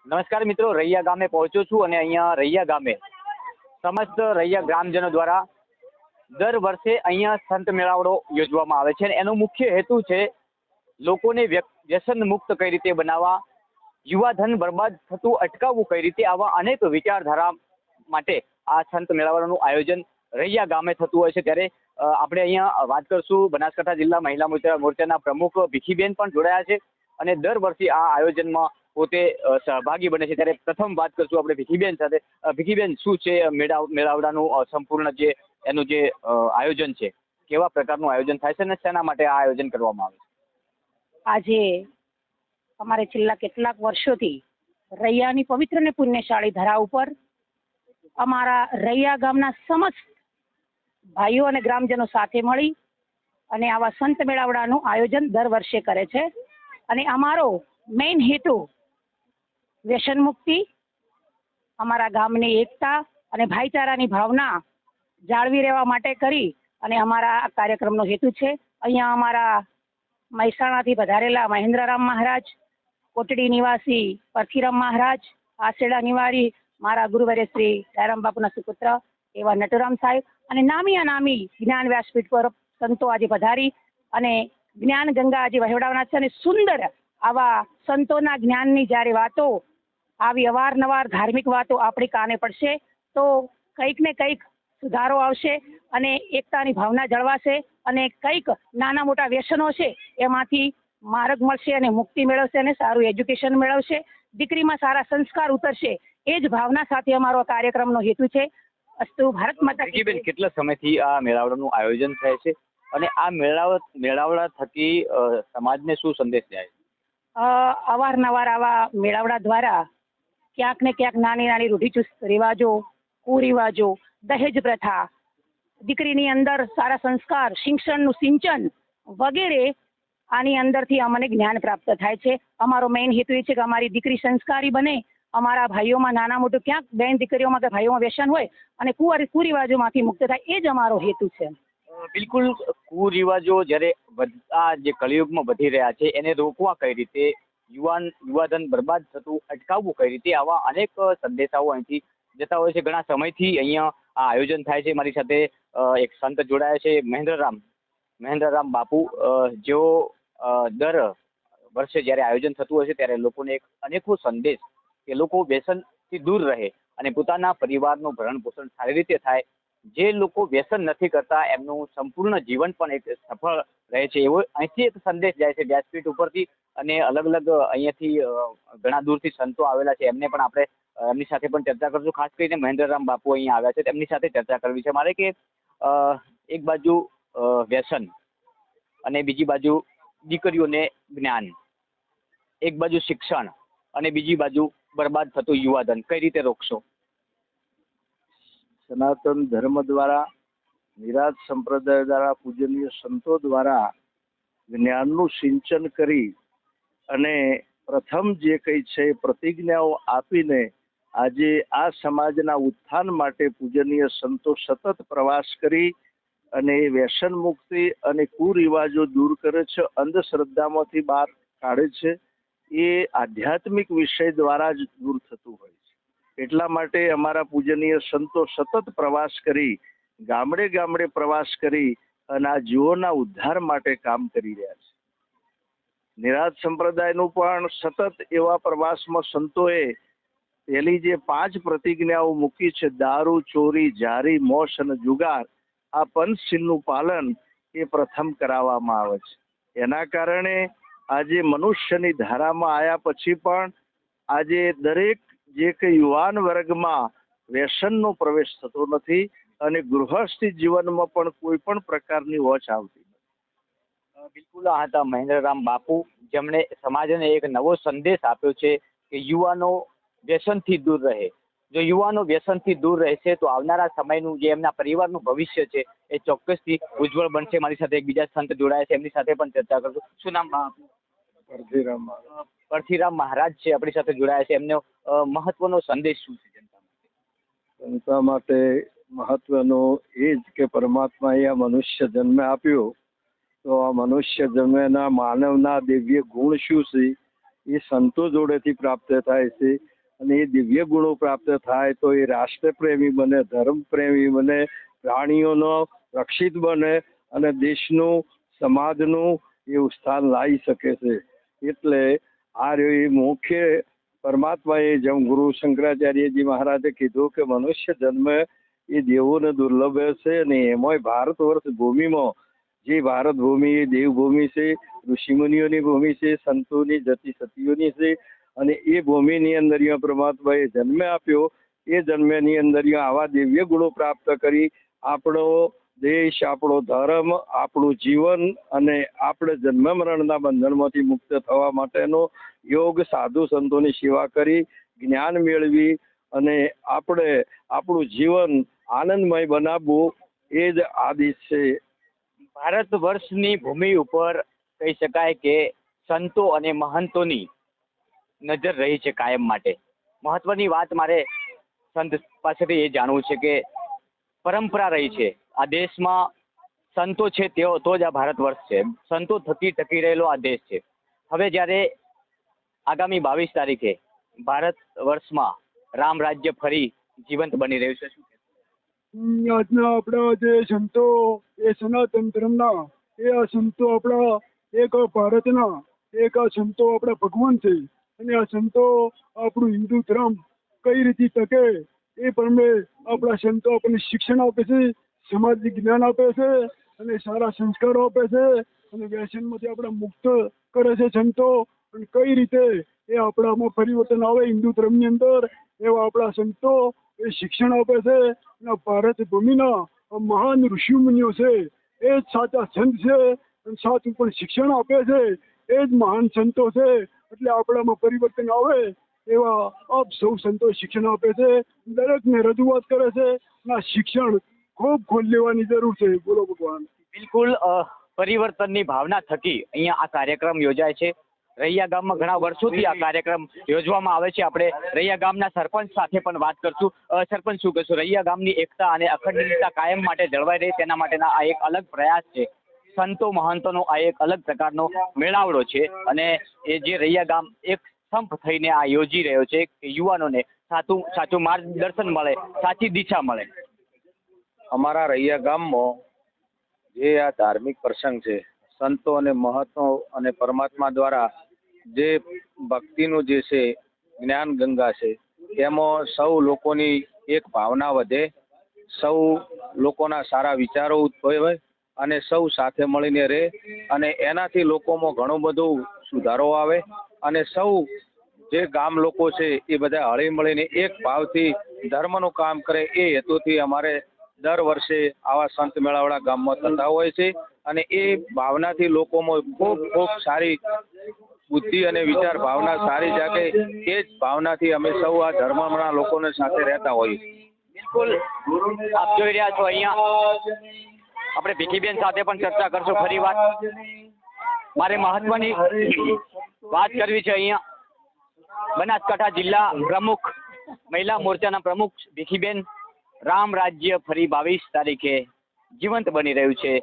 નમસ્કાર મિત્રો, રૈયા ગામે પહોંચ્યો છું અને અહીંયા રૈયા ગામે સમસ્ત રૈયા ગ્રામજનો દ્વારા દર વર્ષે અહીંયા સંત મેળાવડો યોજવામાં આવે છે અને એનો મુખ્ય હેતુ છે લોકોને વ્યસન મુક્ત કઈ રીતે બનાવવા, યુવાધન બરબાદ થતું અટકાવવું કઈ રીતે, આવા અનેક વિચારધારા માટે આ સંત મેળાવડાનું આયોજન રૈયા ગામે થતું હોય છે। ત્યારે આપણે અહીંયા વાત કરશું, બનાસકાંઠા જિલ્લા મહિલા મોરચાના પ્રમુખ ભીખીબેન પણ જોડાયા છે અને દર વર્ષે આ આયોજનમાં પોતે સહભાગી બને છે। ત્યારે પ્રથમ વાત કરશું આપણે ભીખીબેન સાથે। ભીખીબેન, શું છે મેળાવડાનું સંપૂર્ણ જે એનું જે આયોજન છે, કેવા પ્રકારનું આયોજન થાય છે અને શેના માટે આ આયોજન કરવામાં આવે છે? આજે અમારે છેલ્લા કેટલાક વર્ષોથી રૈયાની પવિત્ર ને પુણ્યશાળી ધરા ઉપર અમારા રૈયા ગામના સમસ્ત ભાઈઓ અને ગ્રામજનો સાથે મળી અને આવા સંત મેળાવડાનું આયોજન દર વર્ષે કરે છે અને અમારો મેઇન હેતુ વ્યસન મુક્તિ, અમારા ગામની એકતા અને ભાઈચારાની ભાવના જાળવી રહેવા માટે કરી અને અમારા આ કાર્યક્રમનો હેતુ છે। અહીંયા અમારા મહેસાણાથી પધારેલા મહેન્દ્રરામ મહારાજ, કોટડી નિવાસી પરથીરામ મહારાજ, આસેડા નિવારી મારા ગુરુવર્ય શ્રી દયારામ બાપુના સુપુત્ર એવા નટુરામ સાહેબ અને નામી જ્ઞાન વ્યાસપીઠ પર સંતો આજે પધારી અને જ્ઞાન ગંગા આજે વહેવડાવવાના છે અને સુંદર આવા સંતોના જ્ઞાનની જ્યારે વાતો આવી અવારનવાર ધાર્મિક વાતો આપણી કાને પડશે તો કંઈક ને કંઈક સુધારો આવશે અને એકતાની ભાવના જળવાશે અને કંઈક નાના મોટા વ્યસનો છે એમાંથી માર્ગ મળશે અને મુક્તિ મેળવશે અને સારું એજ્યુકેશન મેળવશે, દીકરીમાં સારા સંસ્કાર ઉતરશે। એ જ ભાવના સાથે અમારો કાર્યક્રમનો હેતુ છે। અસ્તુ ભારત માતા કી જય। કેટલા સમયથી આ મેળાવડાનું આયોજન થાય છે અને આ મેળાવડા થકી સમાજને શું સંદેશ જાય છે? અવારનવાર આવા મેળાવડા દ્વારા ક્યાંક ને ક્યાંક નાની રૂઢિચુસ્ત રિવાજો, કુરિવાજો, દહેજ પ્રથા, દીકરીની અંદર સારા સંસ્કાર, શિક્ષણનું સિંચન વગેરે આની અંદરથી અમને જ્ઞાન પ્રાપ્ત થાય છે। અમારો મેઇન હેતુ એ છે કે અમારી દીકરી સંસ્કારી બને, અમારા ભાઈઓમાં નાના મોટું ક્યાંક બેન દીકરીઓમાં કે ભાઈઓમાં વ્યસન હોય અને કુરિવાજોમાંથી મુક્ત થાય, એ જ અમારો હેતુ છે। બિલકુલ, કુરિવાજો જ્યારે આ જે કળિયુગમાં વધી રહ્યા છે એને રોકવા કઈ રીતે, યુવાધન બરબાદ થતું અટકાવવું કઈ રીતે, આવા અનેક સંદેશાઓ અહીંથી જતા હોય છે। ઘણા સમયથી અહીંયા આ આયોજન થાય છે। મારી સાથે એક સંત જોડાયા છે, મહેન્દ્રરામ બાપુ, જેઓ દર વર્ષે જ્યારે આયોજન થતું હોય છે ત્યારે લોકોને એક અનેકો સંદેશ કે લોકો વ્યસનથી દૂર રહે અને પોતાના પરિવારનું ભરણ પોષણ સારી રીતે થાય, જે લોકો વ્યસન નથી કરતા એમનું સંપૂર્ણ જીવન પણ એક સફળ રહે છે, એવો અહીંથી એક સંદેશ જાય છે વ્યાસપીઠ ઉપરથી। અને અલગ અલગ અહીંયાથી ઘણા દૂરથી સંતો આવેલા છે, એમને પણ આપણે એમની સાથે પણ ચર્ચા કરશું। ખાસ કરીને મહેન્દ્રરામ બાપુ અહીંયા આવ્યા છે, તેમની સાથે ચર્ચા કરવી છે મારે કે એક બાજુ વ્યસન અને બીજી બાજુ દીકરીઓને જ્ઞાન, એક બાજુ શિક્ષણ અને બીજી બાજુ બરબાદ થતું યુવાધન, કઈ રીતે રોકશો? સનાતન ધર્મ દ્વારા, નિરાજ સંપ્રદાય દ્વારા, પૂજનીય સંતો દ્વારા જ્ઞાનનું સિંચન કરી અને પ્રથમ જે કંઈ છે પ્રતિજ્ઞાઓ આપીને આજે આ સમાજના ઉત્થાન માટે પૂજનીય સંતો સતત પ્રવાસ કરી અને વ્યસન મુક્તિ અને કુરિવાજો દૂર કરે છે, અંધશ્રદ્ધામાંથી બહાર કાઢે છે। એ આધ્યાત્મિક વિષય દ્વારા જ દૂર થતું હોય છે। એટલા માટે અમારા પૂજનીય સંતો સતત પ્રવાસ કરી, ગામડે ગામડે પ્રવાસ કરી અને આ જીવોના ઉદ્ધાર માટે કામ કરી રહ્યા છે। નિરાજ સંપ્રદાયનું પણ સતત એવા પ્રવાસમાં સંતોએ પેલી જે 5 પ્રતિજ્ઞાઓ મૂકી છે, દારૂ, ચોરી, જારી, મોશ અને જુગાર, આ પંચશીલનું પાલન એ પ્રથમ કરાવવામાં આવે છે। એના કારણે આજે મનુષ્યની ધારામાં આવ્યા પછી પણ આજે દરેક જે કે યુવાન વર્ગમાં વ્યસનનો પ્રવેશ થતો નથી અને ગૃહસ્થી જીવનમાં પણ કોઈ પણ પ્રકારની ઓછ આવતી નથી। બિલકુલ, આ હતા મહેન્દ્રરામ બાપુ, જેમણે સમાજને એક નવો સંદેશ આપ્યો છે કે યુવાનો વ્યસનથી દૂર રહે। જો યુવાનો વ્યસનથી દૂર રહેશે તો આવનારા સમયનું જે એમના પરિવારનું ભવિષ્ય છે એ ચોક્કસથી ઉજ્જવળ બનશે। મારી સાથે એક બીજા સંત જોડાયા છે, એમની સાથે પણ ચર્ચા કરશું। શું નામ? પરથીરામ મહારાજ છે આપણી સાથે જોડાયા છે, એમનો મહત્વનો સંદેશ શું છે જનતા માટે? મહત્વનો એ જ કે પરમાત્માએ આ મનુષ્ય જન્મ આપ્યો તો આ મનુષ્ય જન્મના માનવના દિવ્ય ગુણ શું છે એ સંતો જોડેથી પ્રાપ્ત થાય છે. અને એ દિવ્ય ગુણો પ્રાપ્ત થાય તો એ રાષ્ટ્રપ્રેમી બને, ધર્મપ્રેમી બને, પ્રાણીઓનો રક્ષિત બને અને દેશનું, સમાજનું એવું સ્થાન લાવી શકે છે. એટલે આ મુખ્ય પરમાત્માએ જેમ ગુરુ શંકરાચાર્યજી મહારાજે કીધું કે મનુષ્ય જન્મ એ દેવોને દુર્લભ છે, અને એમાંય ભારત વર્ષ ભૂમિમાં જે ભારત ભૂમિ એ દેવભૂમિ છે, ઋષિમુનિઓની ભૂમિ છે, સંતોની જતી સતીઓની છે. અને એ ભૂમિની અંદર પરમાત્માએ જન્મ આપ્યો. એ જન્મની અંદર આવા દિવ્ય ગુણો પ્રાપ્ત કરી આપણો દેશ, આપણો ધર્મ, આપણું જીવન અને આપણે જન્મ મરણના બંધનમાંથી મુક્ત થવા માટેનો યોગ, સાધુ સંતોની સેવા કરી, જ્ઞાન મેળવી અને આપણે આપણું જીવન આનંદમય બનાવવું એ જ આદેશ છે. ભારત વર્ષની ભૂમિ ઉપર કહી શકાય કે સંતો અને મહંતોની નજર રહી છે કાયમ માટે. મહત્વની વાત મારે સંત પાસેથી એ જાણવું છે કે પરંપરા રહી છે આ દેશમાં, સંતો છે તેઓ તો જ આ ભારત વર્ષ છે, સંતો થકી ટકી રહેલો આ દેશ છે. હવે જ્યારે આગામી 22 તારીખે ભારત વર્ષમાં રામ રાજ્ય ફરી જીવંત બની રહ્યું છે, શું કહેશો? આજના આપણા જે સંતો એ સનાતન ધર્મના, એ આ સંતો આપણા એક ભારતના, એક આ સંતો આપણા ભગવાન છે. અને આ સંતો આપણું હિન્દુ ધર્મ કઈ રીતે ટકે એ પ્રમાણે આપણા સંતો આપણને શિક્ષણ આપે છે, સમાજિક જ્ઞાન આપે છે અને સારા સંસ્કારો આપે છે અને વ્યસનમાંથી આપણે મુક્ત કરે છે સંતો. અને કઈ રીતે એ આપણામાં પરિવર્તન આવે હિન્દુ ધર્મની અંદર એવા આપણા સંતો એ શિક્ષણ આપે છે. અને ભારત ભૂમિના મહાન ઋષિમુનિઓ છે એ જ સાચા સંત છે અને સાચું પણ શિક્ષણ આપે છે, એ જ મહાન સંતો છે. એટલે આપણામાં પરિવર્તન આવે એવા આપ સૌ સંતો શિક્ષણ આપે છે, દરેકને રજૂઆત કરે છે. ના શિક્ષણ ખૂબ લેવાની જરૂર છે. બોલો ભગવાન. બિલકુલ, પરિવર્તનની ભાવના થકી અહીંયા આ કાર્યક્રમ યોજાય છે. રૈયા ગામમાં ઘણા વર્ષોથી આ કાર્યક્રમ યોજવામાં આવે છે. આપણે રૈયા ગામના સરપંચ સાથે પણ વાત કરશું. સરપંચ, શું કહેશો? રૈયા ગામની એકતા અને અખંડિતતા કાયમ માટે જળવાઈ રહે તેના માટેના આ એક અલગ પ્રયાસ છે. સંતો મહંતોનો આ એક અલગ પ્રકારનો મેળાવડો છે અને એ જે રૈયા ગામ એક સંપ થઈને આ યોજી રહ્યો છે કે યુવાનોને સાચું માર્ગદર્શન મળે, સાચી દિશા મળે. અમારા રૈયા ગામમાં જે આ ધાર્મિક પ્રસંગ છે, સંતો અને મહંતો અને પરમાત્મા દ્વારા જે ભક્તિનું જે છે જ્ઞાન ગંગા છે, એમાં સૌ લોકોની એક ભાવના વધે, સૌ લોકોના સારા વિચારો ઉદ્ભવે અને સૌ સાથે મળીને રહે અને એનાથી લોકોમાં ઘણું બધું સુધારો આવે અને સૌ જે ગામ લોકો છે એ બધા હળી મળીને એક ભાવથી ધર્મનું કામ કરે. એ હેતુથી અમારે દર વર્ષે આવા સંત મેળાવડા ગામમાં થતા હોય છે અને એ ભાવનાથી લોકોમાં ખૂબ ખૂબ સારી બુદ્ધિ અને વિચાર ભાવના સારી જાગે. એ જ ભાવનાથી અમે સૌ આ ધર્મના લોકોને સાથે રહેતા હોઈએ. બિલકુલ, આપ જોઈ રહ્યા છો અહીંયા આપણે ભીખીબેન સાથે પણ ચર્ચા કરશું. ફરી વાત મારે મહત્વની વાત કરવી છે. અહીંયા બનાસકાંઠા જિલ્લા પ્રમુખ, મહિલા મોરચાના પ્રમુખ ભીખીબેન, રામ રાજ્ય ફરી 22 તારીખે જીવંત બની રહ્યું છે.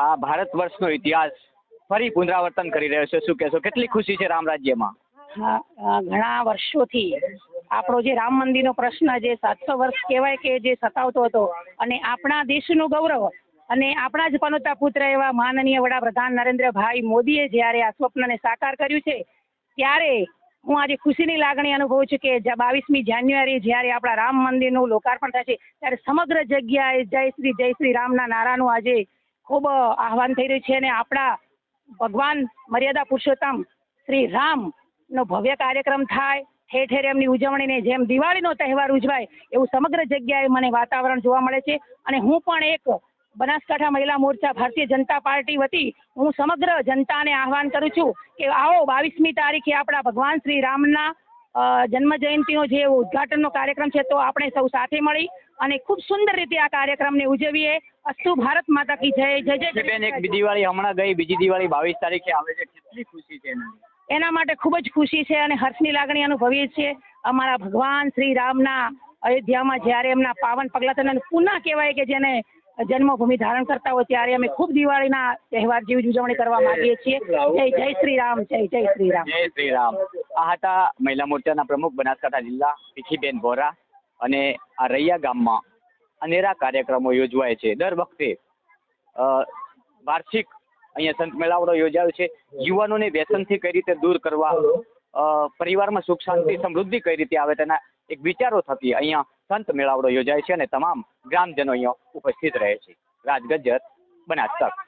આ ભારત વર્ષનો ઇતિહાસ ફરી પુનરાવર્તન કરી રહ્યો છે. શું કહેશો? કેટલી ખુશી છે રામ રાજ્યમાં? ઘણા વર્ષોથી આપણો જે રામ મંદિરનો પ્રશ્ન જે 700 વર્ષ કહેવાય કે જે સતાવતો હતો અને આપણા દેશનું ગૌરવ અને આપણા જ પનોતા પુત્ર એવા માનનીય વડાપ્રધાન નરેન્દ્રભાઈ મોદીએ જ્યારે આ સ્વપ્નને સાકાર કર્યું છે, ત્યારે હું આજે ખુશીની લાગણી અનુભવું છું કે 22મી જાન્યુઆરી જ્યારે આપણા રામ મંદિરનું લોકાર્પણ થશે ત્યારે સમગ્ર જગ્યાએ જય શ્રી રામના નારાનું આજે ખૂબ આહવાન થઈ રહ્યું છે. અને આપણા ભગવાન મર્યાદા પુરુષોત્તમ શ્રી રામનો ભવ્ય કાર્યક્રમ થાય, ઠેર ઠેર એમની ઉજવણીને જેમ દિવાળીનો તહેવાર ઉજવાય એવું સમગ્ર જગ્યાએ મને વાતાવરણ જોવા મળે છે. અને હું પણ એક બનાસકાંઠા મહિલા મોરચા ભારતીય જનતા પાર્ટી વતી હું સમગ્ર જનતાને આહવાન કરું છું કે આવો 22મી તારીખે આપણા ભગવાન શ્રી રામના જન્મ જયંતિનો જે ઉદ્ઘાટનનો કાર્યક્રમ છે તો આપણે સૌ સાથે મળી અને ખૂબ સુંદર રીતે આ કાર્યક્રમને ઉજવીએ. અસ્તુ ભારત માતા કી જય. જય જય બેન. એક દિવાળી હમણાં ગઈ, બીજી દિવાળી 22 તારીખે આવે છે. કેટલી ખુશી છે એના માટે? ખૂબ જ ખુશી છે અને હર્ષની લાગણી અનુભવીએ છીએ. અમારા ભગવાન શ્રી રામના અયોધ્યામાં જ્યારે એમના પાવન પગલા થઈને પુનઃ કહેવાય કે જેને જન્મભૂમિ ધારણ કરતા હોય ત્યારે અમે ખૂબ દિવાળીના તહેવાર જેવી ઉજવણી કરવા માંગીએ છીએ. જય શ્રી રામ. જય શ્રી રામ. જય શ્રી રામ. આ હતા મહિલા મોરચાના પ્રમુખ બનાસકાંઠા જિલ્લા ભીખીબેન વોરા. અને આ રૈયા ગામમાં અનેરા કાર્યક્રમો યોજવાય છે. દર વખતે વાર્ષિક અહીંયા સંત મેળાવડો યોજાયો છે. યુવાનોને વ્યસનથી કઈ રીતે દૂર કરવા, પરિવારમાં સુખ શાંતિ સમૃદ્ધિ કઈ રીતે આવે તેના એક વિચારો થકી અહીંયા સંત મેળાવડો યોજાય છે અને તમામ ગ્રામજનો અહીંયા ઉપસ્થિત રહે છે. રાજ ગજ્જર, બનાસકાંઠા.